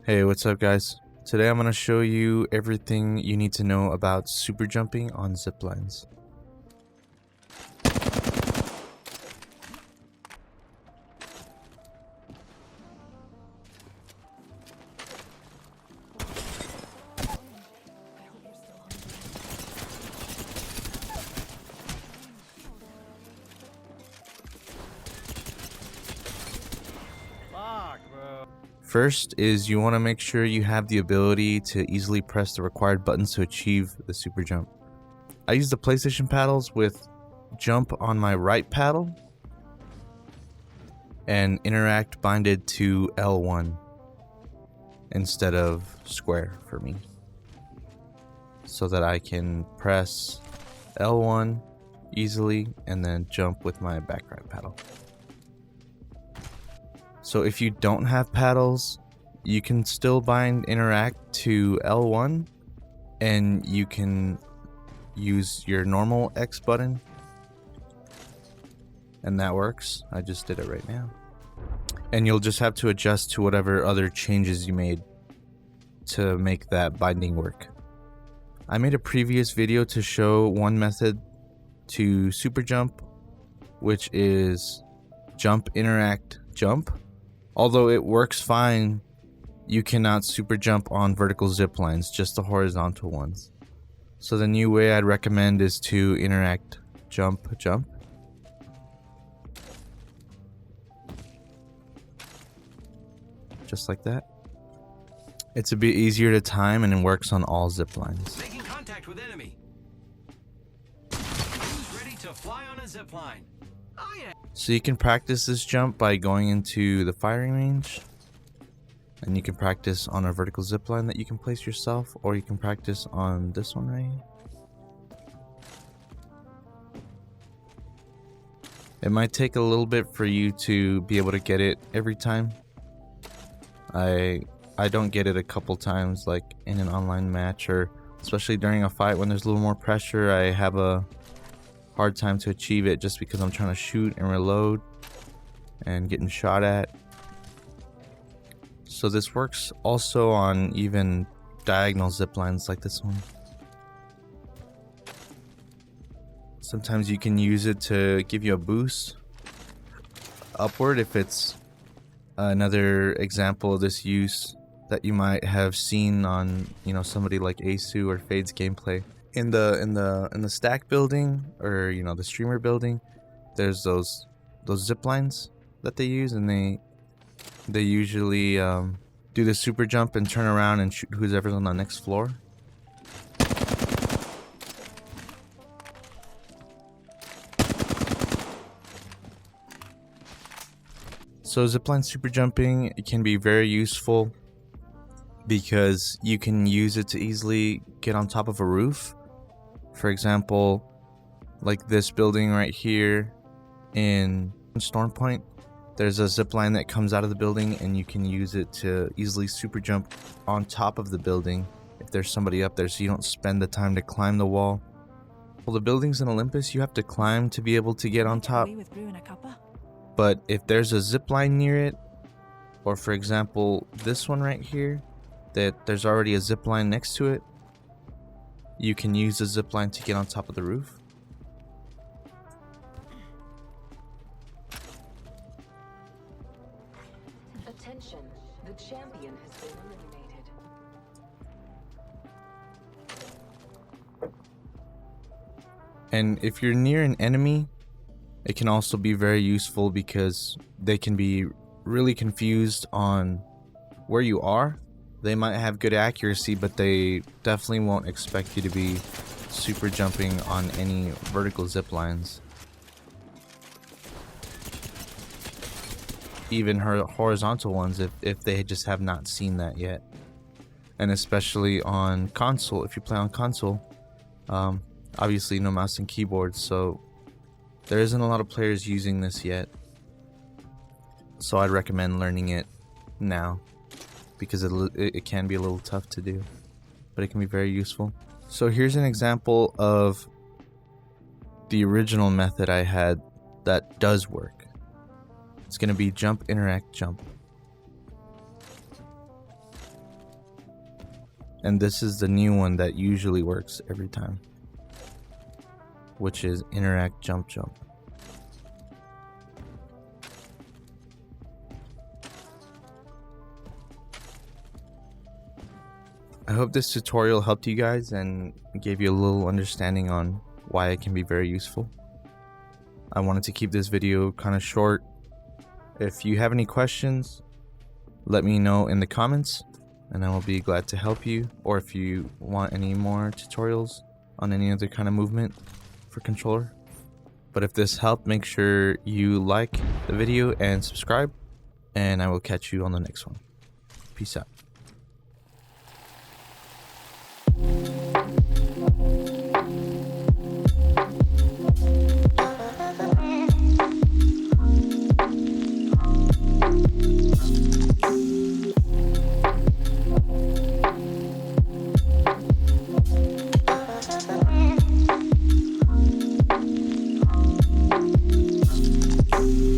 Hey, what's up guys? Today I'm going to show you everything you need to know about super jumping on zip lines. First is you want to make sure you have the ability to easily press the required buttons to achieve the super jump. I use the PlayStation paddles with jump on my right paddle and interact binded to L1 instead of square for me, so that I can press L1 easily and then jump with my back right paddle. So if you don't have paddles, you can still bind interact to L1 and you can use your normal X button and that works. I just did it right now. And you'll just have to adjust to whatever other changes you made to make that binding work. I made a previous video to show one method to super jump, which is jump, interact, jump. Although it works fine, you cannot super jump on vertical zip lines, just the horizontal ones. So the new way I'd recommend is to interact, jump, jump. Just like that. It's a bit easier to time and it works on all zip lines. Making contact with enemy. Who's ready to fly on a zip line? So you can practice this jump by going into the firing range, and you can practice on a vertical zip line that you can place yourself, or you can practice on this one right here. It might take a little bit for you to be able to get it every time. I don't get it a couple times, like in an online match, or especially during a fight when there's a little more pressure. I have a hard time to achieve it just because I'm trying to shoot and reload and getting shot at. So this works also on even diagonal zip lines like this one. Sometimes you can use it to give you a boost upward if it's another example of this use that you might have seen on, somebody like Asu or Fade's gameplay. In the stack building, or the streamer building, there's those zip lines that they use, and they usually do the super jump and turn around and shoot whoever's on the next floor. So zipline super jumping, it can be very useful because you can use it to easily get on top of a roof. For example, like this building right here in Storm Point, there's a zipline that comes out of the building and you can use it to easily super jump on top of the building if there's somebody up there, so you don't spend the time to climb the wall. Well, the buildings in Olympus, you have to climb to be able to get on top. But if there's a zipline near it, or for example, this one right here, that there's already a zipline next to it, you can use the zipline to get on top of the roof. Attention, the champion has been eliminated. And if you're near an enemy, it can also be very useful because they can be really confused on where you are. They might have good accuracy, but they definitely won't expect you to be super jumping on any vertical zip lines. Even horizontal ones, if they just have not seen that yet. And especially on console, if you play on console, obviously no mouse and keyboard, so there isn't a lot of players using this yet. So I'd recommend learning it now, because it can be a little tough to do, but it can be very useful. So here's an example of the original method I had that does work. It's going to be jump, interact, jump. And this is the new one that usually works every time, which is interact jump jump. I hope this tutorial helped you guys and gave you a little understanding on why it can be very useful. I wanted to keep this video kind of short. If you have any questions, let me know in the comments and I will be glad to help you. Or if you want any more tutorials on any other kind of movement for controller. But if this helped, make sure you like the video and subscribe, and I will catch you on the next one. Peace out.